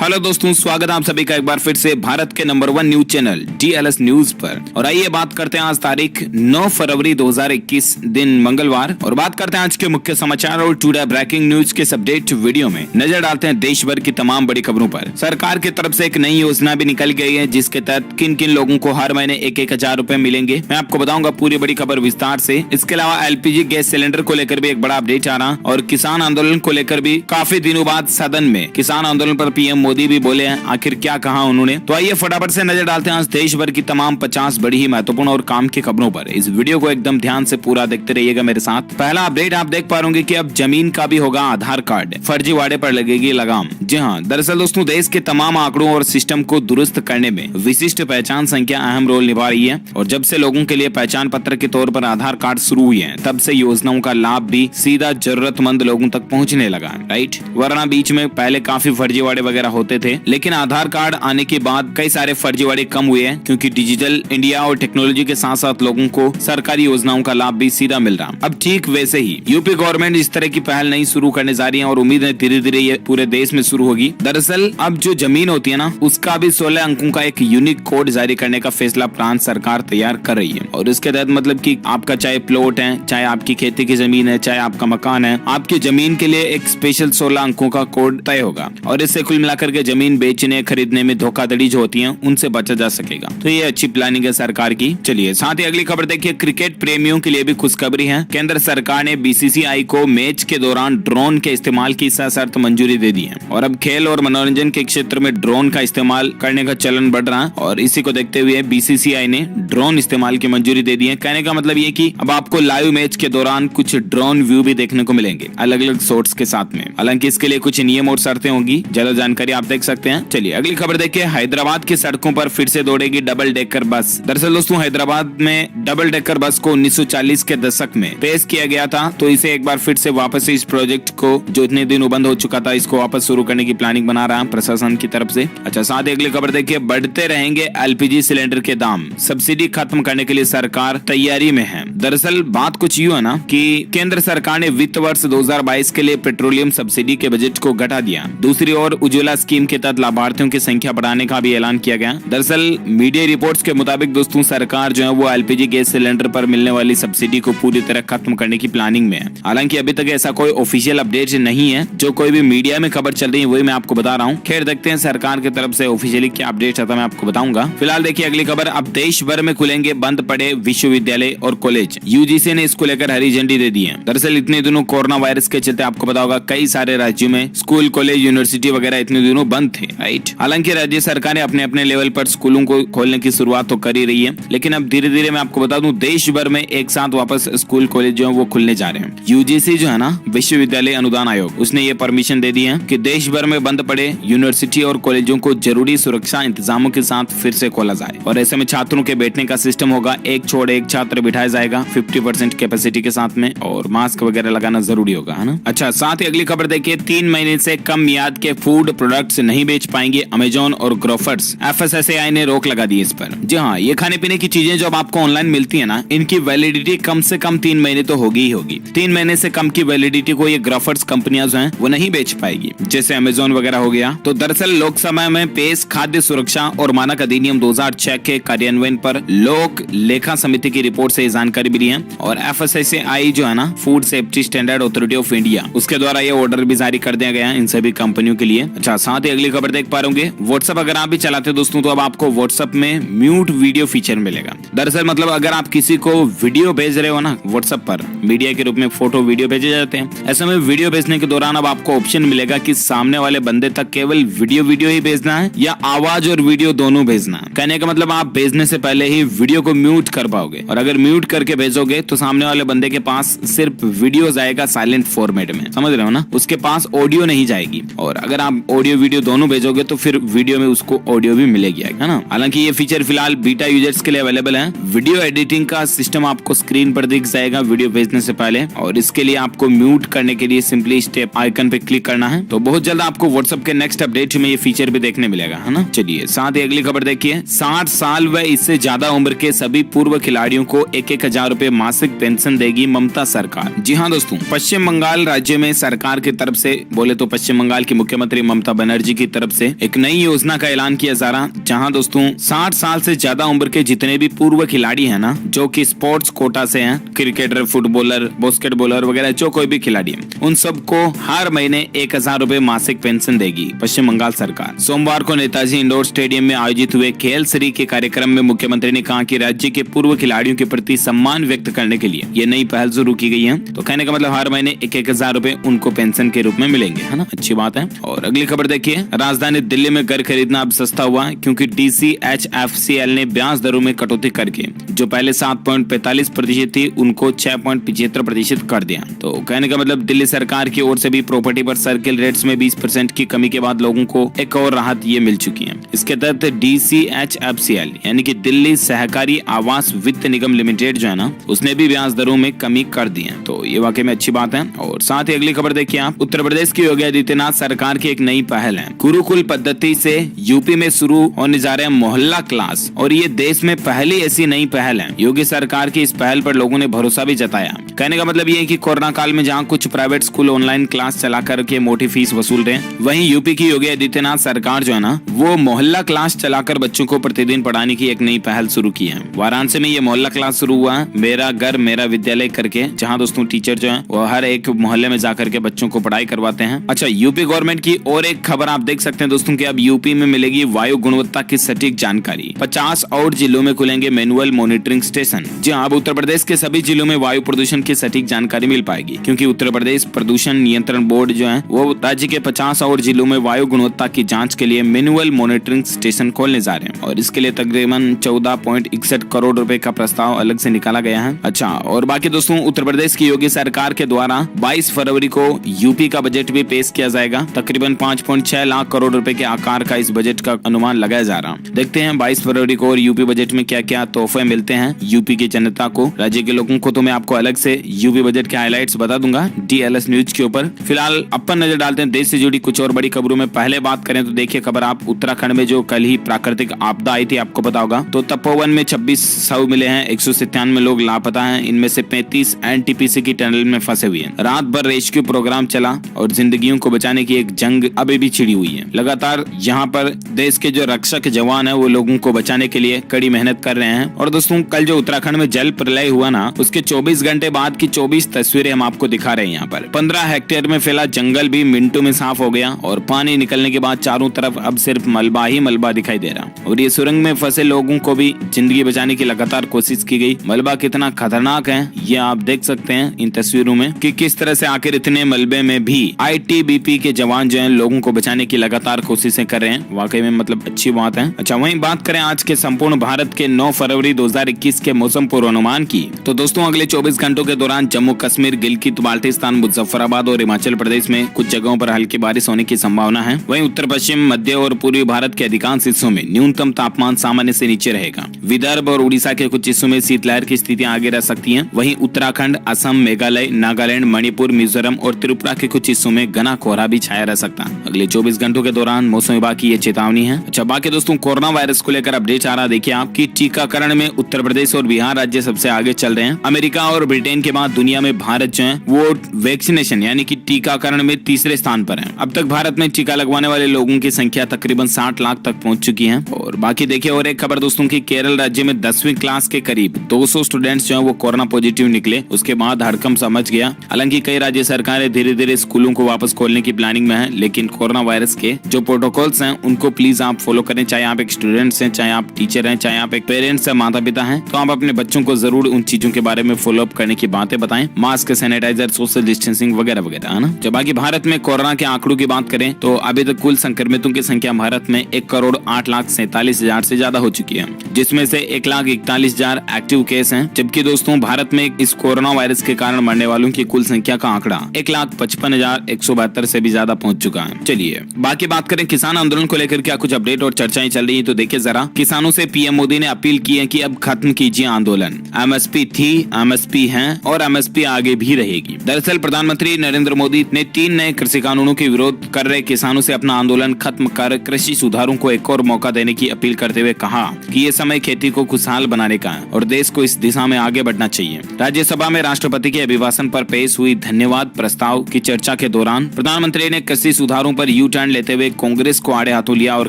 Hello दोस्तों, स्वागत है आप सभी का एक बार फिर से भारत के number 1 news channel DLS news पर। और आइए बात करते हैं आज तारीख 9 फरवरी 2021 दिन मंगलवार, और बात करते हैं आज के मुख्य समाचार और टुडे ब्रेकिंग न्यूज के अपडेट वीडियो में नजर डालते हैं देश भर की तमाम बड़ी खबरों पर। सरकार की तरफ से एक नई योजना भी निकल गई है जिसके तहत किन किन लोगों को हर महीने 1,000 रुपए मिलेंगे, मैं आपको बताऊंगा पूरी बड़ी खबर विस्तार से। इसके अलावा LPG गैस सिलेंडर को लेकर भी एक बड़ा अपडेट आ रहा, और किसान आंदोलन को लेकर भी काफी दिनों बाद सदन में किसान आंदोलन पर PM मोदी भी बोले हैं, आखिर क्या कहा उन्होंने। तो आइए फटाफट से नजर डालते हैं आज देश भर की तमाम 50 बड़ी ही महत्वपूर्ण और काम की खबरों पर। इस वीडियो को एकदम ध्यान से पूरा देखते रहिएगा मेरे साथ। पहला अपडेट आप देख पा रहे होंगे कि अब जमीन का भी होगा आधार कार्ड, फर्जीवाड़े पर लगेगी लगाम। जी हाँ, दरअसल दोस्तों देश के तमाम आंकड़ों और सिस्टम को दुरुस्त करने में विशिष्ट पहचान संख्या अहम रोल निभा रही है, और जब से लोगों के लिए पहचान पत्र के तौर पर आधार कार्ड शुरू हुए हैं तब से योजनाओं का लाभ भी सीधा जरूरतमंद लोगों तक पहुंचने लगा, राइट। वरना बीच में पहले काफी फर्जीवाड़े वगैरह होते थे, लेकिन आधार कार्ड आने के बाद कई सारे फर्जीवाड़े कम हुए हैं, क्योंकि डिजिटल इंडिया और टेक्नोलॉजी के साथ साथ लोगों को सरकारी योजनाओं का लाभ भी सीधा मिल रहा। अब ठीक वैसे ही यूपी गवर्नमेंट इस तरह की पहल नहीं शुरू करने जा रही है, और उम्मीद है धीरे धीरे ये पूरे देश में शुरू होगी। दरअसल अब जो जमीन होती है ना, उसका भी 16 अंकों का एक यूनिक कोड जारी करने का फैसला प्रांत सरकार तैयार कर रही है। और इसके तहत मतलब कि आपका चाहे प्लॉट है, चाहे आपकी खेती की जमीन है, चाहे आपका मकान है, आपकी जमीन के लिए एक स्पेशल 16 अंकों का कोड तय होगा, और इससे कुल मिलाकर के जमीन बेचने खरीदने में धोखाधड़ी जो होती है उनसे बचा जा सकेगा। तो ये अच्छी प्लानिंग है सरकार की। चलिए साथ ही अगली खबर देखिए, क्रिकेट प्रेमियों के लिए भी खुशखबरी है। केंद्र सरकार ने BCCI को मैच के दौरान ड्रोन के इस्तेमाल की सशर्त मंजूरी दे दी है, और अब खेल और मनोरंजन के क्षेत्र में ड्रोन का इस्तेमाल करने का चलन बढ़ रहा है, और इसी को देखते हुए BCCI ने ड्रोन इस्तेमाल की मंजूरी दे दी है। कहने का मतलब ये कि अब आपको लाइव मैच के दौरान कुछ ड्रोन व्यू भी देखने को मिलेंगे अलग अलग शॉट्स के साथ में। हालांकि इसके लिए कुछ नियम और शर्तें होंगी, ज्यादा जानकारी आप देख सकते हैं। चलिए अगली खबर देखिए, हैदराबाद की सड़कों पर फिर से दौड़ेगी डबल डेकर बस। दरअसल दोस्तों हैदराबाद में डबल डेकर बस को 1940 के दशक में पेश किया गया था, तो इसे एक बार फिर से वापस इस प्रोजेक्ट को जो इतने दिनों बंद हो चुका था, इसको वापस शुरू करने की प्लानिंग बना रहा है प्रशासन की तरफ से। अच्छा, साथ ही अगली खबर देखिए, बढ़ते रहेंगे LPG सिलेंडर के दाम, सब्सिडी खत्म करने के लिए सरकार तैयारी में है। दरअसल बात कुछ यूं है ना कि केंद्र सरकार ने वित्त वर्ष 2022 के लिए पेट्रोलियम सब्सिडी के बजट को घटा दिया। दूसरी ओर उज्ज्वला स्कीम के तहत लाभार्थियों की संख्या बढ़ाने का भी ऐलान किया गया। दरअसल मीडिया रिपोर्ट्स के मुताबिक दोस्तों सरकार जो है वो LPG गैस सिलेंडर पर मिलने वाली सब्सिडी को पूरी तरह खत्म करने की प्लानिंग में है। हालांकि अभी तक ऐसा कोई ऑफिशियल अपडेट नहीं है, जो कोई भी मीडिया में खबर चल रही है वही मैं आपको बता रहा हूँ। खैर देखते हैं सरकार की तरफ से ऑफिशियली क्या अपडेट आता है, मैं आपको बताऊंगा। फिलहाल देखिए अगली खबर, अब देश भर में खुलेंगे बंद पड़े विश्वविद्यालय और कॉलेज। UGC ने इसको लेकर हरी झंडी दे दी है। दरअसल इतने दिनों कोरोना वायरस के चलते आपको पता होगा कई सारे राज्यों में स्कूल, कॉलेज, यूनिवर्सिटी वगैरह इतने दिनों बंद थे, राइट। हालांकि राज्य सरकारें अपने अपने लेवल पर स्कूलों को खोलने की शुरुआत तो कर ही रही है, लेकिन अब धीरे धीरे मैं आपको बता दूं देश भर में एक साथ वापस स्कूल, कॉलेज जो है वो खुलने जा रहे हैं। UGC जो है ना, विश्वविद्यालय अनुदान आयोग, उसने ये परमिशन दे दी है कि देश भर में बंद पड़े यूनिवर्सिटी और कॉलेजों को जरूरी सुरक्षा इंतजामों के साथ फिर से खोला जाए, और ऐसे में छात्रों के बैठने का सिस्टम होगा, एक छोड़ एक छात्र बिठाया जाएगा 50% कैपेसिटी के साथ में, और मास्क वगैरह लगाना जरूरी होगा, है ना। अच्छा, साथ ही अगली खबर देखिए, 3 महीने से कम मियाद के फूड प्रोडक्ट्स नहीं बेच पाएंगे अमेजोन और ग्रोफर्स। FSSAI ने रोक लगा दी इस पर। जी हाँ, ये खाने पीने की चीजें जो आपको ऑनलाइन मिलती है ना, इनकी वैलिडिटी कम से कम 3 महीने तो होगी ही होगी। 3 महीने से कम की वैलिडिटी को ये ग्रोफर्स कंपनियां जो हैं वो नहीं बेच पाएगी, जैसे अमेजोन वगैरह हो गया। तो दरअसल लोकसभा में पेश खाद्य सुरक्षा और मानक अधिनियम 2006 के कार्यान्वयन पर लोक लेखा समिति की रिपोर्ट से जानकारी मिली है, और FSSAI जो है ना, food safety standard authority of India, उसके द्वारा ये ऑर्डर भी जारी कर दिया गया है इन सभी कंपनियों के लिए। अच्छा, साथ ही अगली खबर देख पा रहे व्हाट्सएप अगर आप भी चलाते हैं दोस्तों, तो अब आपको व्हाट्सएप में म्यूट वीडियो फीचर मिलेगा। दरअसल मतलब अगर आप किसी को वीडियो भेज रहे हो ना व्हाट्सएप पर, मीडिया के रूप में फोटो वीडियो भेजे जाते हैं, ऐसे में वीडियो भेजने के दौरान अब आपको ऑप्शन मिलेगा कि सामने वाले बंदे तक केवल वीडियो ही भेजना है या आवाज और वीडियो दोनों भेजना है। कहने का मतलब आप भेजने से पहले ही वीडियो को म्यूट कर पाओगे, और अगर म्यूट करके भेजोगे तो सामने वाले बंदे के पास सिर्फ वीडियो जाएगा साइलेंट फॉर्मेट में, समझ रहे हो ना, उसके पास ऑडियो नहीं जाएगी। और अगर आप ऑडियो वीडियो दोनों भेजोगे तो फिर वीडियो में उसको ऑडियो भी मिलेगी, है ना। हालांकि ये फीचर फिलहाल बीटा यूजर्स के लिए अवेलेबल है। वीडियो एडिटिंग का सिस्टम आपको स्क्रीन पर दिख जाएगा वीडियो भेजने से पहले, और इसके लिए आपको म्यूट करने के लिए सिंपली स्टेप आइकन पे क्लिक करना है। तो बहुत जल्द आपको व्हाट्सएप के नेक्स्ट अपडेट में ये फीचर भी देखने मिलेगा, है ना। चलिए साथ ही अगली खबर देखिए, 60 साल व इससे ज्यादा उम्र के सभी पूर्व खिलाड़ियों को 1,000 रुपए मासिक पेंशन देगी ममता सरकार। जी हाँ दोस्तों, पश्चिम बंगाल राज्य में सरकार की तरफ से बोले तो पश्चिम बंगाल की मुख्यमंत्री ममता बनर्जी बनर्जी की तरफ से एक नई योजना का ऐलान किया जा रहा, जहां दोस्तों 60 साल से ज्यादा उम्र के जितने भी पूर्व खिलाड़ी हैं ना, जो कि स्पोर्ट्स कोटा से हैं, क्रिकेटर, फुटबॉलर, बास्केटबॉलर वगैरह, जो कोई भी खिलाड़ी है, उन सबको हर महीने 1000 रुपए मासिक पेंशन देगी पश्चिम बंगाल सरकार। सोमवार को नेताजी इंडोर स्टेडियम में आयोजित हुए खेल श्री के कार्यक्रम में मुख्यमंत्री ने कहा कि राज्य के पूर्व खिलाड़ियों के प्रति सम्मान व्यक्त करने के लिए ये नई पहल शुरू की गई है। तो कहने का मतलब हर महीने 1000 रुपए उनको पेंशन के रूप में मिलेंगे, है ना, अच्छी बात है। और अगली खबर देखिए, राजधानी दिल्ली में घर खरीदना अब सस्ता हुआ है, क्योंकि DCHFCL ने ब्याज दरों में कटौती करके जो पहले 7.45% थी उनको 6.75% कर दिया। तो कहने का मतलब दिल्ली सरकार की ओर से भी प्रॉपर्टी पर सर्किल रेट्स में 20% की कमी के बाद लोगों को एक और राहत ये मिल चुकी है। इसके तहत DCHFCL यानी कि दिल्ली सहकारी आवास वित्त निगम लिमिटेड जो है ना, उसने भी ब्याज दरों में कमी कर दी है। तो ये वाकई में अच्छी बात है। और साथ ही अगली खबर देखिए आप, उत्तर प्रदेश की योगी आदित्यनाथ सरकार की एक नई पहल है। गुरुकुल पद्धति से यूपी में शुरू होने जा रहे हैं मोहल्ला क्लास, और ये देश में पहली ऐसी नई पहल है। योगी सरकार की इस पहल पर लोगों ने भरोसा भी जताया। कहने का मतलब ये है कि कोरोना काल में जहां कुछ प्राइवेट स्कूल ऑनलाइन क्लास चला करके मोटी फीस वसूल रहे हैं, वहीं यूपी की योगी आदित्यनाथ सरकार जो है ना, वो मोहल्ला क्लास चलाकर बच्चों को प्रतिदिन पढ़ाने की एक नई पहल शुरू की है। वाराणसी में ये मोहल्ला क्लास शुरू हुआ है, मेरा घर मेरा विद्यालय करके, जहां दोस्तों टीचर जो है वो हर एक मोहल्ले में जाकर के बच्चों को पढ़ाई करवाते हैं। अच्छा, यूपी गवर्नमेंट की और एक खबर आप देख सकते हैं दोस्तों कि अब यूपी में मिलेगी वायु गुणवत्ता की सटीक जानकारी। 50 और जिलों में खुलेंगे मैनुअल मॉनिटरिंग स्टेशन। जी हाँ, अब उत्तर प्रदेश के सभी जिलों में वायु प्रदूषण की सटीक जानकारी मिल पाएगी, क्योंकि उत्तर प्रदेश प्रदूषण नियंत्रण बोर्ड जो है वो राज्य के 50 और जिलों में वायु गुणवत्ता की जांच के लिए मैनुअल मॉनिटरिंग स्टेशन खोलने जा रहे हैं, और इसके लिए तकरीबन 14.61 करोड़ रुपए का प्रस्ताव अलग से निकाला गया है। अच्छा, और बाकी दोस्तों उत्तर प्रदेश की योगी सरकार के द्वारा 22 फरवरी को यूपी का बजट भी पेश किया जाएगा। तकरीबन 5.6 लाख करोड़ रुपए के आकार का इस बजट का अनुमान लगाया जा रहा। देखते हैं 22 फरवरी को और यूपी बजट में क्या क्या तोहफे मिलते हैं यूपी की जनता को, राज्य के लोगों को। तो मैं आपको अलग से यूपी बजट के हाइलाइट्स बता दूंगा DLS न्यूज के ऊपर। फिलहाल अपन नजर डालते हैं देश से जुड़ी कुछ और बड़ी खबरों में। पहले बात करें तो देखिए खबर आप, उत्तराखंड में जो कल ही प्राकृतिक आपदा आई थी, आपको पता होगा, तो तपोवन में 26 शव मिले हैं, 197 लोग लापता हैं, इनमें से 35 NTPC की टनल में फंसे हुए हैं। रात भर रेस्क्यू प्रोग्राम चला और जिंदगियों को बचाने की एक जंग अभी भी छिड़ी हुई है। लगातार यहाँ पर देश के जो रक्षक जवान है वो लोगों को बचाने के लिए कड़ी मेहनत कर रहे हैं। और दोस्तों कल जो उत्तराखंड में जल प्रलय हुआ ना, उसके 24 घंटे बाद की 24 तस्वीरें हम आपको दिखा रहे हैं। यहाँ पर 15 हेक्टेयर में फैला जंगल भी मिनटों में साफ हो गया, और पानी निकलने के बाद चारों तरफ अब सिर्फ मलबा ही मलबा दिखाई दे रहा। और ये सुरंग में फंसे लोगों को भी जिंदगी बचाने की लगातार कोशिश की गई। मलबा कितना खतरनाक है ये आप देख सकते हैं इन तस्वीरों में, कि किस तरह से आखिर इतने मलबे में भी ITBP के जवान जो हैं लोगों को बचाने की लगातार कोशिशें कर रहे हैं। वाकई में मतलब अच्छी बात है। अच्छा, वहीं बात करें आज के संपूर्ण भारत के 9 फरवरी 2021 के मौसम पूर्वानुमान की, तो दोस्तों अगले 24 घंटों के दौरान जम्मू कश्मीर, गिलगित बाल्टिस्तान, मुजफ्फराबाद और हिमाचल प्रदेश में कुछ जगहों पर हल्की बारिश होने की संभावना है। वहीं उत्तर पश्चिम, मध्य और पूर्वी भारत के अधिकांश हिस्सों में न्यूनतम तापमान सामान्य से नीचे रहेगा। विदर्भ और उड़ीसा के कुछ हिस्सों में शीतलहर की स्थितियां आगे रह सकती हैं। वहीं उत्तराखंड, असम, मेघालय, नागालैंड, मणिपुर, मिजोरम और त्रिपुरा के कुछ हिस्सों में घना कोहरा भी छाया रह सकता है अगले 24 घंटों के दौरान। मौसम विभाग की ये चेतावनी है। अच्छा, बाकी दोस्तों कोरोना वायरस को लेकर अपडेट आ रहा, देखिए आपकी टीकाकरण में उत्तर प्रदेश और बिहार राज्य सबसे आगे चल रहे हैं। अमेरिका और ब्रिटेन के बाद दुनिया में भारत जो है वो वैक्सीनेशन यानी कि टीकाकरण में तीसरे स्थान पर है। अब तक भारत में टीका लगवाने वाले लोगों की संख्या तकरीबन 60 लाख तक पहुंच चुकी है। और बाकी देखिए और एक खबर दोस्तों की, केरल राज्य में 10वीं क्लास के करीब 200 स्टूडेंट्स जो है वो कोरोना पॉजिटिव निकले। उसके बाद हड़कंप समझ गया। हालांकि कई राज्य सरकारें धीरे धीरे स्कूलों को वापस खोलने की प्लानिंग में है, लेकिन कोरोना वायरस के जो प्रोटोकॉल्स हैं उनको प्लीज आप फॉलो करें। चाहे आप एक स्टूडेंट्स हैं, चाहे आप टीचर हैं, चाहे आप एक पेरेंट्स हैं, माता पिता हैं, तो आप अपने बच्चों को जरूर उन चीजों के बारे में फॉलो अप करने की बातें बताएं। मास्क, सैनिटाइजर, सोशल डिस्टेंसिंग वगैरह वगैरह, है ना। जब बाकी भारत में कोरोना के आंकड़ों की बात करें तो अभी तक कुल संक्रमितों की संख्या भारत में 1,08,47,000 से ज्यादा हो चुकी है, जिसमें से 1,41,000 एक्टिव केस हैं। जबकि दोस्तों भारत में इस कोरोना वायरस के कारण मरने वालों की कुल संख्या का आंकड़ा 1,55,172 से भी ज्यादा पहुंच चुका है। चलिए बाकी बात करें किसान आंदोलन को लेकर क्या कुछ अपडेट और चर्चाएं चल रही है, तो देखिए जरा। किसानों से पीएम मोदी ने अपील की है कि अब खत्म कीजिए आंदोलन। MSP थी, MSP है और MSP आगे भी रहेगी। दरअसल प्रधानमंत्री नरेंद्र मोदी ने 3 नए कृषि कानूनों के विरोध कर रहे किसानों से अपना आंदोलन खत्म कर कृषि सुधारों को एक और मौका देने की अपील करते हुए कहा कि ये समय खेती को खुशहाल बनाने का है और देश को इस दिशा में आगे बढ़ना चाहिए। राज्यसभा में राष्ट्रपति के अभिभाषण पर पेश हुई धन्यवाद प्रस्ताव की चर्चा के दौरान प्रधानमंत्री ने कृषि सुधारों पर यू टर्न लेते हुए कांग्रेस को आड़े हाथों लिया और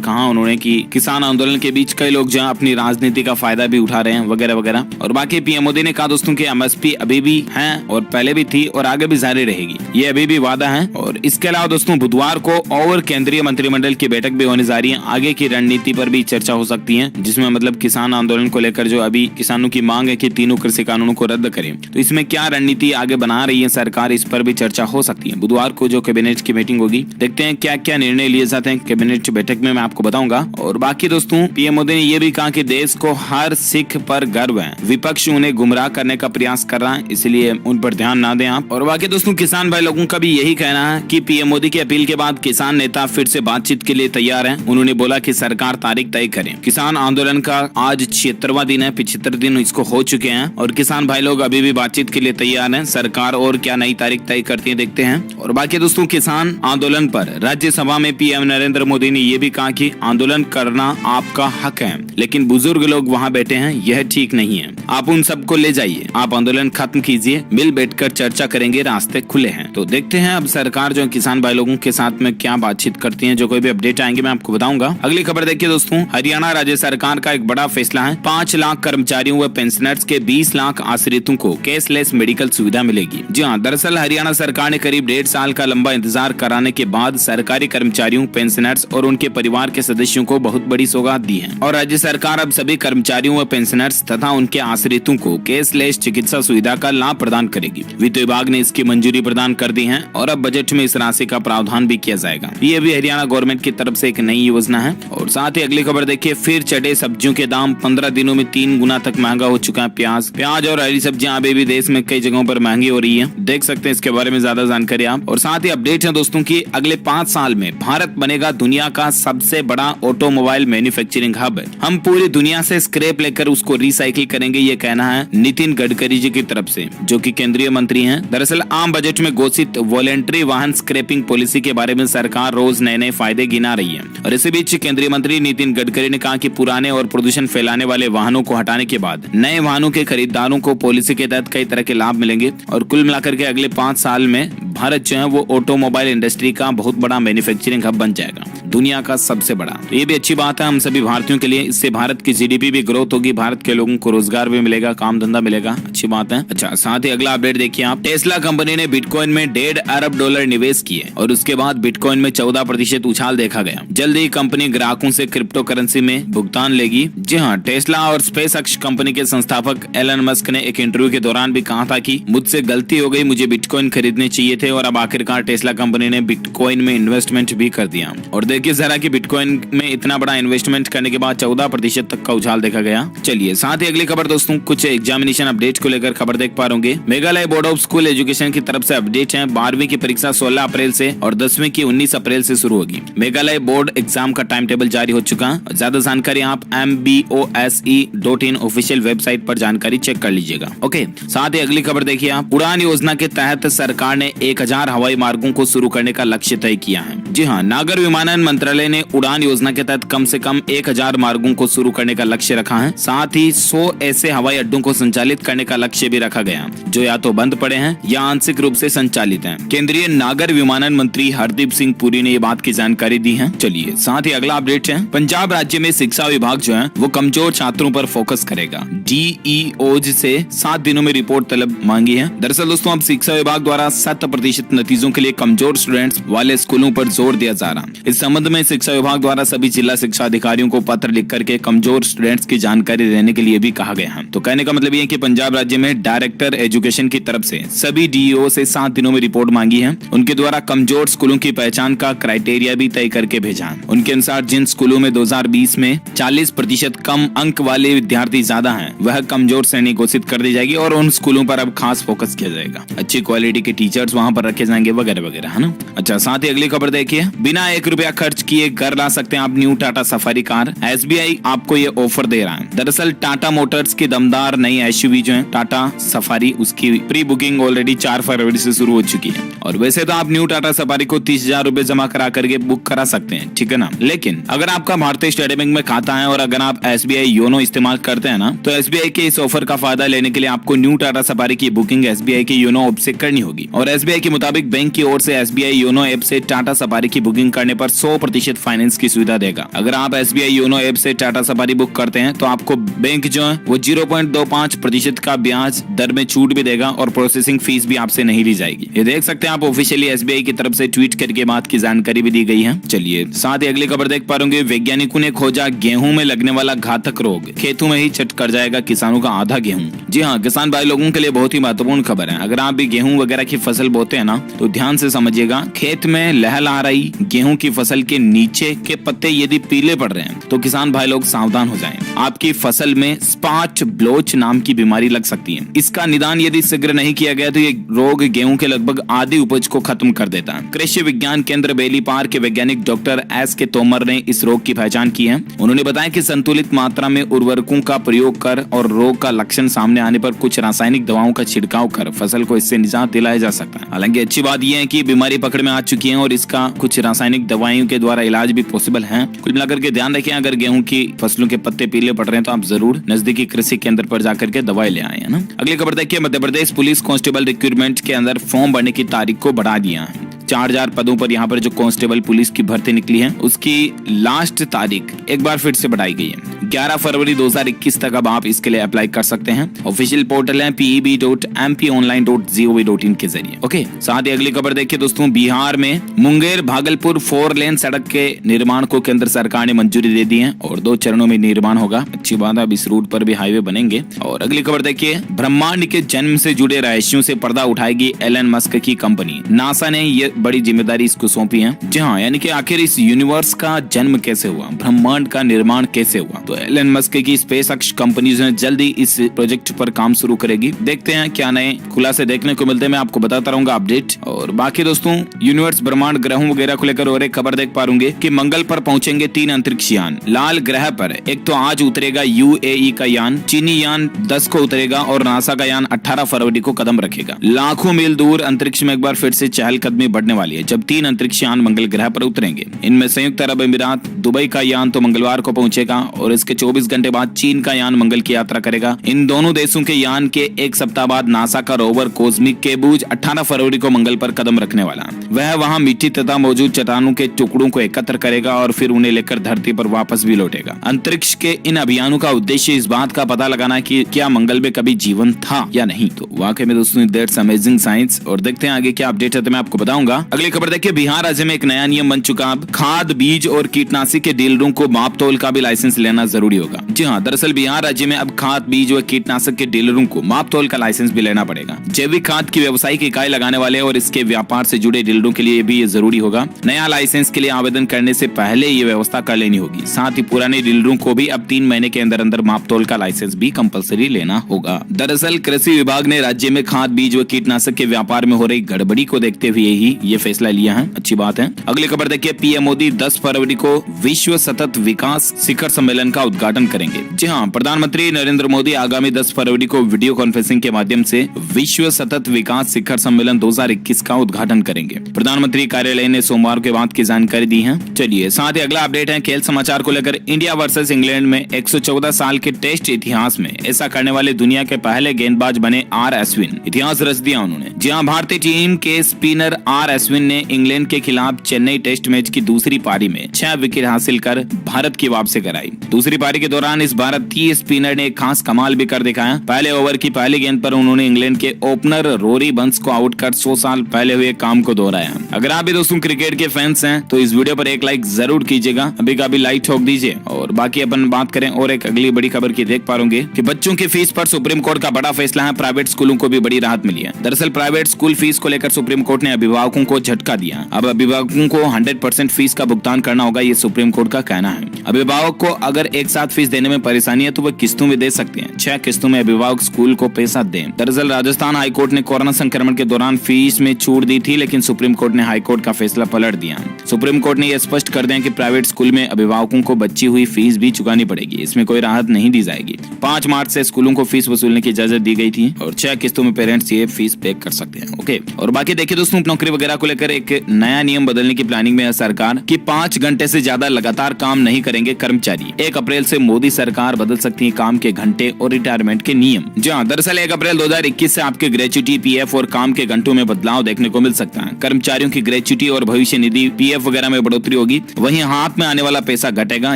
कहा उन्होंने कि किसान आंदोलन के बीच कई लोग जहां अपनी राजनीति का फायदा भी उठा रहे हैं वगैरह वगैरह। और बाकी पीएम मोदी ने कहा दोस्तों की एमएसपी अभी भी है और पहले भी थी और आगे भी जारी रहेगी, ये अभी भी वादा है। और इसके अलावा दोस्तों बुधवार को और केंद्रीय मंत्रिमंडल की बैठक भी होने जा रही है, आगे की रणनीति पर भी चर्चा हो सकती है, जिसमें मतलब किसान आंदोलन को लेकर जो अभी किसानों की मांग है कि तीनों कृषि कानूनों को रद्द करें, तो इसमें क्या रणनीति आगे बना रही है सरकार, इस पर भी चर्चा हो सकती है। बुधवार को जो कैबिनेट की मीटिंग होगी, देखते हैं क्या क्या निर्णय लिए जाते हैं कैबिनेट बैठक में, मैं आपको बताऊंगा। और बाकी दोस्तों पीएम मोदी ने यह भी कहा कि देश को हर सिख पर गर्व है, विपक्ष उन्हें गुमराह करने का प्रयास कर रहा है, इसलिए उन पर ध्यान ना दें आप। और बाकी दोस्तों किसान भाई लोगों का भी यही कहना है कि पीएम मोदी की अपील के बाद किसान नेता फिर से बातचीत के लिए तैयार हैं। उन्होंने बोला कि सरकार तारीख तय करे। किसान आंदोलन का आज 76वां दिन है, 75 दिन इसको हो चुके हैं और किसान भाई लोग अभी भी बातचीत के लिए तैयार हैं। सरकार और क्या नई तारीख तय करती है देखते हैं। और बाकी दोस्तों किसान आंदोलन पर राज्यसभा में पीएम नरेंद्र मोदी ने यह भी कहा कि आंदोलन करना आपका हक है, लेकिन बुजुर्ग लोग वहाँ बैठे हैं, यह ठीक नहीं है। आप उन सबको ले जाइए, आप आंदोलन खत्म कीजिए, मिल बैठकर चर्चा करेंगे, रास्ते खुले हैं। तो देखते हैं अब सरकार जो किसान भाई लोगों के साथ में क्या बातचीत करती है। जो कोई भी अपडेट आएंगे मैं आपको बताऊंगा। अगली खबर देखिए दोस्तों, हरियाणा राज्य सरकार का एक बड़ा फैसला है। 5 लाख कर्मचारियों व पेंशनर्स के 20 लाख आश्रितों को कैशलेस मेडिकल सुविधा मिलेगी। जी हाँ, दरअसल हरियाणा सरकार ने करीब 1.5 साल का लंबा इंतजार कराने के बाद सरकारी कर्मचारियों, पेंशनर्स और उनके परिवार के सदस्यों को बहुत बड़ी सौगात दी है। और राज्य सरकार अब सभी कर्मचारियों व पेंशनर्स तथा उनके आश्रितों को कैशलेस चिकित्सा सुविधा का लाभ प्रदान करेगी। वित्त विभाग ने इसकी मंजूरी प्रदान कर दी है और अब बजट में इस राशि का प्रावधान भी किया जाएगा। ये भी हरियाणा गवर्नमेंट की तरफ से एक नई योजना है। और साथ ही अगली खबर देखिए, फिर चढ़े सब्जियों के दाम, 15 दिनों में 3 गुना तक महंगा हो चुका है प्याज और हरी सब्जियां अभी भी देश में कई जगहों पर महंगी हो रही है। देख सकते हैं इसके बारे में ज्यादा जानकारी आप। और साथ ही अपडेट है दोस्तों की अगले 5 साल में भारत बनेगा दुनिया का सबसे बड़ा ऑटोमोबाइल मैन्युफैक्चरिंग हब। हम पूरी दुनिया से स्क्रैप लेकर उसको रिसाइकिल करेंगे, ये कहना है नितिन गडकरी जी की तरफ से, जो कि केंद्रीय मंत्री हैं। दरअसल आम बजट में घोषित वॉलेंट्री वाहन स्क्रैपिंग पॉलिसी के बारे में सरकार रोज नए फायदे गिना रही है। और इसी बीच केंद्रीय मंत्री नितिन गडकरी ने कहा कि पुराने और प्रदूषण फैलाने वाले वाहनों को हटाने के बाद नए वाहनों के खरीदारों को पॉलिसी के तहत कई तरह के लाभ मिलेंगे। और कुल मिलाकर के अगले 5 साल में भारत जो है वो ऑटोमोबाइल इंडस्ट्री का बहुत बड़ा मैन्युफैक्चरिंग हब बन जाएगा, दुनिया का सबसे बड़ा। तो ये भी अच्छी बात है हम सभी भारतीयों के लिए। इससे भारत की जीडीपी भी ग्रोथ होगी, भारत के लोगों को रोजगार भी मिलेगा, काम धंधा मिलेगा, अच्छी बात है। अच्छा, साथ ही अगला अपडेट देखिए आप, टेस्ला कंपनी ने बिटकॉइन में $1.5 अरब निवेश किए और उसके बाद बिटकॉइन में 14% उछाल देखा गया। जल्द ही कंपनी ग्राहकों से क्रिप्टो करेंसी में भुगतान लेगी। जी हाँ, टेस्ला और स्पेसएक्स कंपनी के संस्थापक एलन मस्क ने एक इंटरव्यू के दौरान भी कहा था कि मुझसे गलती हो गई, मुझे बिटकॉइन खरीदने चाहिए थे और अब आखिरकार टेस्ला कंपनी ने बिटकॉइन में इन्वेस्टमेंट भी कर दिया। और देखिए जरा कि बिटकॉइन में इतना बड़ा इन्वेस्टमेंट करने के बाद 14% तक का उछाल देखा गया। चलिए साथ ही अगली खबर दोस्तों, कुछ एग्जामिनेशन अपडेट को लेकर खबर देख पा रहे। Meghalaya board of school education की तरफ से अपडेट है। 12वीं की परीक्षा 16 अप्रैल से और 10वीं की 19 अप्रैल से शुरू होगी। मेघालय बोर्ड एग्जाम का टाइम टेबल जारी हो चुका है। ज्यादा जानकारी आप mbose.in ऑफिशियल वेबसाइट पर जानकारी चेक कर लीजिएगा। ओके, साथ ही अगली खबर देखिए आप, उड़ान योजना के तहत सरकार ने 1000 हवाई मार्गों को शुरू करने का लक्ष्य तय किया है। जी हाँ, नागर विमानन मंत्रालय ने उड़ान योजना के तहत कम से कम 1000 मार्गों को शुरू करने का लक्ष्य रखा है। साथ ही 100 ऐसे हवाई अड्डों को संचालित करने का लक्ष्य भी रखा गया, जो या तो बंद पड़े हैं या आंशिक रूप से संचालित हैं। केंद्रीय नागर विमानन मंत्री हरदीप सिंह पुरी ने ये बात की जानकारी दी है। चलिए साथ ही अगला अपडेट है, पंजाब राज्य में शिक्षा विभाग जो है वो कमजोर छात्रों पर फोकस करेगा। DEOज से 7 दिनों में रिपोर्ट तलब मांगी है। दरअसल दोस्तों अब शिक्षा विभाग द्वारा 100% नतीजों के लिए कमजोर स्टूडेंट्स वाले स्कूलों पर जोर दिया जा रहा है। इस संबंध में शिक्षा विभाग द्वारा सभी जिला शिक्षा अधिकारियों को पत्र लिख करके कमजोर स्टूडेंट्स की जानकारी देने के लिए भी कहा गया है। तो कहने का मतलब ये है कि पंजाब राज्य में डायरेक्टर एजुकेशन की तरफ से सभी DEO से 7 दिनों में रिपोर्ट मांगी है। उनके द्वारा कमजोर स्कूलों की पहचान का क्राइटेरिया भी तय करके भेजा है। उनके अनुसार जिन स्कूलों में 2020 में 40% कम अंक वाले विद्यार्थी ज्यादा हैं, वह कमजोर श्रेणी घोषित कर दी जाएगी और उन स्कूलों पर अब खास फोकस किया जाएगा। अच्छी क्वालिटी के टीचर्स वहां पर रखे जाएंगे वगैरह वगैरह, है ना। अच्छा, साथ ही अगली खबर देखिए, बिना 1 रुपया खर्च खर्च किए घर ला सकते हैं आप new Tata safari car. SBI आपको ये ऑफर दे रहा है। दरअसल टाटा मोटर्स की दमदार नई SUV जो है टाटा सफारी, उसकी प्री बुकिंग ऑलरेडी 4 फरवरी से शुरू हो चुकी है। और वैसे तो आप न्यू टाटा सफारी को 30,000 रुपए जमा करा करके बुक करा सकते हैं, ठीक है ना। लेकिन अगर आपका भारतीय स्टेट बैंक में खाता है और अगर आप SBI योनो इस्तेमाल करते हैं ना, तो SBI के इस ऑफर का फायदा लेने के लिए आपको न्यू टाटा सफारी की बुकिंग SBI के योनो ऐप से करनी होगी। और SBI के मुताबिक बैंक की ओर से SBI योनो ऐप से टाटा सफारी की बुकिंग करने पर 100% फाइनेंस की सुविधा देगा। अगर आप SBI योनो ऐप से टाटा सफारी बुक करते हैं तो आपको बैंक जो है वो 0.25% का ब्याज दर में छूट भी देगा और प्रोसेसिंग फीस भी आपसे नहीं ली जाएगी। ये देख सकते हैं आप, ऑफिशियली SBI की तरफ से ट्वीट करके बात की जानकारी भी दी गई है। चलिए साथ ही अगली खबर देख पा रहे होंगे, वैज्ञानिकों ने खोजा गेहूं में लगने वाला घातक रोग, खेतों में ही चट कर जाएगा किसानों का आधा गेहूं। जी हाँ, किसान भाई लोगों के लिए बहुत ही महत्वपूर्ण खबर है। अगर आप भी गेहूं वगैरह की फसल बोते हैं ना, तो ध्यान से समझिएगा, खेत में लहलहा रही गेहूं की फसल के नीचे के पत्ते यदि पीले पड़ रहे हैं तो किसान भाई लोग सावधान हो जाएं। आपकी फसल में स्पॉट ब्लोच नाम की बीमारी लग सकती है। इसका निदान यदि शीघ्र नहीं किया गया तो ये रोग गेहूं के लगभग आधी उपज को खत्म कर देता है। कृषि विज्ञान केंद्र बेलीपार के वैज्ञानिक डॉक्टर S.K. तोमर ने इस रोग की पहचान की है। उन्होंने बताया कि संतुलित मात्रा में उर्वरकों का प्रयोग कर और रोग का लक्षण सामने आने पर कुछ रासायनिक दवाओं का छिड़काव कर फसल को इससे निजात दिलाया जा सकता है। हालांकि अच्छी बात यह है कि बीमारी पकड़ में आ चुकी है और इसका कुछ रासायनिक दवाइयों के द्वारा इलाज भी पॉसिबल है। कुल मिलाकर के ध्यान रखें, अगर गेहूं की फसलों के पत्ते पीले पड़ रहे हैं तो आप जरूर नजदीकी कृषि केंद्र पर जाकर के दवाई ले आए, है ना। अगली खबर देखिए, Madhya Pradesh police constable recruitment के अंदर फॉर्म भरने की तारीख को बढ़ा दिया है। 4000 पदों पर यहाँ पर जो कांस्टेबल पुलिस की भर्ती निकली है उसकी लास्ट तारीख एक बार फिर से बढ़ाई गई है। 11 फरवरी 2021 तक अब आप इसके लिए अप्लाई कर सकते हैं। ऑफिशियल पोर्टल है peb.mponline.gov.in के जरिए। ओके, साथ ही अगली खबर देखिए दोस्तों, बिहार में मुंगेर भागलपुर 4 लेन सड़क के निर्माण को केंद्र सरकार ने मंजूरी दे दी है और 2 चरणों में निर्माण होगा। अच्छी बात है, अब इस रूट पर भी हाईवे बनेंगे। और अगली खबर देखिए, ब्रह्मांड के जन्म से जुड़े रहस्यों से पर्दा उठाएगी एलन मस्क की कंपनी। नासा ने ये बड़ी जिम्मेदारी इसको सौंपी है। जी हाँ, यानी कि आखिर इस यूनिवर्स का जन्म कैसे हुआ, ब्रह्मांड का निर्माण कैसे हुआ, तो एलन मस्क की स्पेसएक्स कंपनी जल्दी इस प्रोजेक्ट पर काम शुरू करेगी। देखते हैं क्या नए खुलासे देखने को मिलते हैं, मैं आपको बताता रहूंगा अपडेट। और बाकी दोस्तों, यूनिवर्स ब्रह्मांड ग्रहों वगैरह को लेकर और एक खबर देख पा रहे कि मंगल पर पहुंचेंगे 3 अंतरिक्ष यान। लाल ग्रह पर एक तो आज उतरेगा UAE का यान, चीनी यान 10 को उतरेगा और नासा का यान 18 फरवरी को कदम रखेगा। लाखों मील दूर अंतरिक्ष में एक बार फिर से चहलकदमी बढ़ने वाली है जब 3 अंतरिक्ष यान मंगल ग्रह पर उतरेंगे। इनमें संयुक्त अरब अमीरात, दुबई का यान तो मंगलवार को पहुंचेगा और इसके 24 घंटे बाद चीन का यान मंगल की यात्रा करेगा। इन दोनों देशों के यान के एक सप्ताह बाद नासा का रोवर कॉस्मिक केबूज 18 फरवरी को मंगल पर कदम रखने वाला। वह वहां मिट्टी तथा मौजूद चट्टानों के टुकड़ों को एकत्र करेगा और फिर उन्हें लेकर धरती पर वापस भी लौटेगा। अंतरिक्ष के इन अभियानों का उद्देश्य इस बात का पता लगाना कि क्या मंगल में कभी जीवन था या नहीं। तो वाकई में दोस्तों, दैट्स अमेजिंग साइंस। और देखते हैं आगे क्या अपडेट है तो मैं आपको बताऊंगा। अगली खबर देखिए, बिहार राज्य में एक नया नियम बन चुका। अब खाद, बीज और कीटनाशी के डीलरों को माप तोल का भी लाइसेंस लेना जरूरी होगा। जी हाँ, दरअसल बिहार राज्य में अब खाद, बीज और कीटनाशक के डीलरों को माप तोल का लाइसेंस भी लेना पड़ेगा। जैविक खाद की व्यावसायिक इकाई लगाने वाले और इसके व्यापार से जुड़े डीलरों के लिए भी ये जरूरी होगा। नया लाइसेंस के लिए आवेदन करने से पहले ये व्यवस्था कर लेनी होगी। साथ ही पुराने डीलरों को भी अब 3 महीने के अंदर अंदर माप तोल का लाइसेंस भी कंपलसरी लेना होगा। दरअसल कृषि विभाग ने राज्य में खाद, बीज व कीटनाशक के व्यापार में हो रही गड़बड़ी को देखते हुए ही ये फैसला लिया है। अच्छी बात है। अगली खबर देखिए, पीएम मोदी 10 फरवरी को विश्व सतत विकास शिखर सम्मेलन का उद्घाटन करेंगे। जी हाँ, प्रधानमंत्री नरेंद्र मोदी आगामी 10 फरवरी को वीडियो कॉन्फ्रेंसिंग के माध्यम से विश्व सतत विकास शिखर सम्मेलन 2021 का उद्घाटन करेंगे। प्रधानमंत्री कार्यालय ने सोमवार के बाद की जानकारी दी है। चलिए साथ ही अगला अपडेट है खेल समाचार को लेकर। इंडिया वर्सेस इंग्लैंड में 114 साल के टेस्ट इतिहास में ऐसा करने वाले दुनिया के पहले गेंदबाज बने आर अश्विन। इतिहास रच दिया उन्होंने। जी हाँ, भारतीय टीम के स्पिनर आर अश्विन ने इंग्लैंड के खिलाफ चेन्नई टेस्ट मैच की दूसरी पारी में 6 विकेट हासिल कर भारत की वापसी कराई। दूसरी पारी के दौरान इस भारतीय स्पिनर ने खास कमाल भी कर दिखाया। पहले ओवर की पहली गेंद पर उन्होंने इंग्लैंड के ओपनर रोरी बंस को आउट कर 100 साल पहले हुए काम को दोहराया। अगर आप भी दोस्तों क्रिकेट के फैंस हैं तो इस वीडियो पर एक लाइक जरूर कीजिएगा, अभी का भी लाइक ठोक दीजिए। और बाकी अपन बात करें और एक अगली बड़ी खबर की देख पा रहे कि बच्चों की फीस पर सुप्रीम कोर्ट का बड़ा फैसला है। प्राइवेट स्कूलों को भी बड़ी राहत मिली है। दरअसल प्राइवेट स्कूल फीस को लेकर सुप्रीम कोर्ट ने अभिभावकों को झटका दिया। अब अभिभावकों को 100% फीस का भुगतान करना होगा, ये सुप्रीम कोर्ट का कहना है। अभिभावक को अगर एक साथ फीस देने में परेशानी है तो वह किस्तों में दे सकते हैं। 6 किस्तों में अभिभावक स्कूल को पैसा दें। दरअसल राजस्थान हाईकोर्ट ने कोरोना संक्रमण के दौरान फीस में छूट दी थी, लेकिन सुप्रीम कोर्ट ने हाईकोर्ट का फैसला पलट दिया। सुप्रीम कोर्ट ने यह स्पष्ट कर दिया कि प्राइवेट स्कूल में अभिभावकों को बची हुई फीस भी चुकानी पड़ेगी, इसमें कोई राहत नहीं दी जाएगी। 5 मार्च से स्कूलों को फीस वसूलने की इजाजत दी गई थी और 6 किस्तों में पेरेंट्स ये फीस पे कर सकते हैं। ओके, और बाकी देखिए दोस्तों, नौकरी वगैरह को लेकर एक नया नियम बदलने की प्लानिंग में है सरकार की। 5 घंटे से ज्यादा लगातार काम नहीं करेंगे कर्मचारी। 1 अप्रैल से मोदी सरकार बदल सकती है काम के घंटे और रिटायरमेंट के नियम। जी हाँ, दरअसल 1 अप्रैल 2021 से आपके ग्रेच्युटी, पीएफ और काम के घंटों में बदलाव देखने को मिल सकता है। कर्मचारियों की ग्रेच्युटी और भविष्य निधि, पीएफ वगैरह में बढ़ोतरी होगी, वहीं हाथ में आने वाला पैसा घटेगा।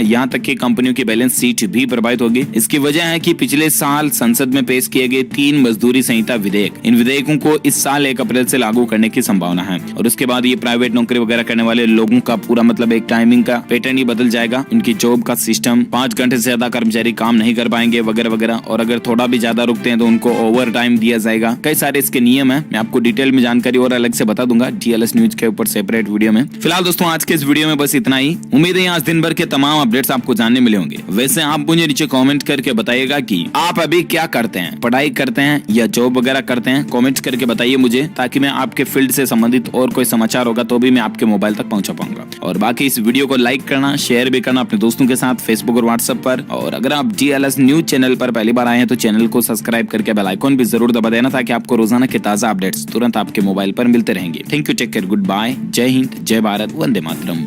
यहाँ तक कि कंपनियों की बैलेंस शीट भी प्रभावित होगी। इसकी वजह है कि पिछले साल संसद में पेश किए गए 3 मजदूरी संहिता विधेयक, इन विधेयकों को इस साल 1 अप्रैल से लागू करने की संभावना है। और उसके बाद ये प्राइवेट नौकरी वगैरह करने वाले लोगों का पूरा मतलब एक टाइमिंग का पैटर्न ही बदल जाएगा। उनकी जॉब का सिस्टम, 5 घंटे से ज्यादा कर्मचारी काम नहीं कर पाएंगे वगैरह वगैरह। और अगर थोड़ा भी ज्यादा रुकते हैं तो उनको ओवर टाइम दिया जाएगा। कई सारे इसके नियम है, मैं आपको डिटेल में जानकारी और अलग से बता दूंगा डीएलएस न्यूज के ऊपर सेपरेट वीडियो में। फिलहाल दोस्तों आज के इस वीडियो में बस इतना ही। उम्मीद है आज दिन भर के तमाम अपडेट्स आपको जानने मिले होंगे। वैसे आप मुझे नीचे कमेंट करके बताइएगा कि आप अभी क्या करते हैं, पढ़ाई करते हैं या जॉब वगैरह करते हैं। कमेंट्स करके बताइए मुझे, ताकि मैं आपके फील्ड से संबंधित और कोई समाचार होगा तो भी मैं आपके मोबाइल तक पहुंचा पाऊंगा। और बाकी इस वीडियो को लाइक करना, शेयर भी करना अपने दोस्तों के साथ फेसबुक और व्हाट्सएप पर। और अगर आप डीएलएस न्यूज चैनल पर पहली बार आए हैं तो चैनल को सब्सक्राइब करके बेल आइकॉन भी जरूर दबा देना, ताकि आपको रोजाना के ताजा अपडेट्स तुरंत आपके मोबाइल पर मिलते रहेंगे। Thank you, take care, good bye, जय हिंद, जय भारत, वंदे मातरम।